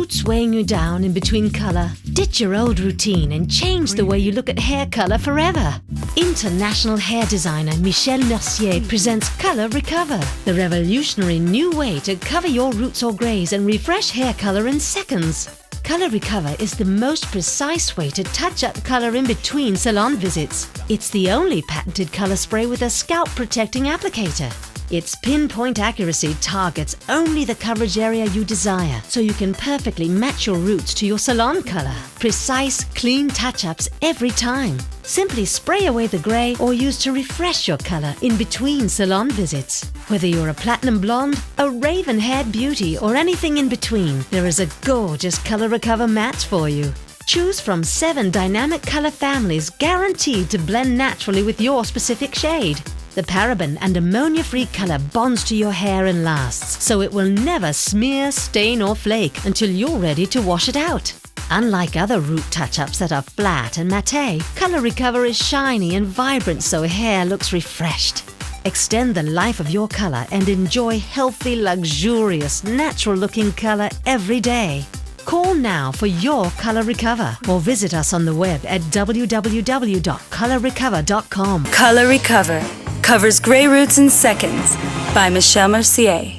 roots weighing you down in between color? Ditch your old routine and change the way you look at hair color forever. International hair designer Michel Mercier presents Color Recover, the revolutionary new way to cover your roots or grays and refresh hair color in seconds. Color Recover is the most precise way to touch up color in between salon visits. It's the only patented color spray with a scalp-protecting applicator. Its pinpoint accuracy targets only the coverage area you desire, so you can perfectly match your roots to your salon color. Precise, clean touch-ups every time. Simply spray away the gray or use to refresh your color in between salon visits. Whether you're a platinum blonde, a raven-haired beauty, or anything in between, there is a gorgeous Color Recover match for you. Choose from 7 dynamic color families guaranteed to blend naturally with your specific shade. The paraben and ammonia-free color bonds to your hair and lasts, so it will never smear, stain or flake until you're ready to wash it out. Unlike other root touch-ups that are flat and matte, Color Recover is shiny and vibrant so hair looks refreshed. Extend the life of your color and enjoy healthy, luxurious, natural-looking color every day. Call now for your Color Recover or visit us on the web at www.colorrecover.com. Color Recover covers gray roots in seconds by Michel Mercier.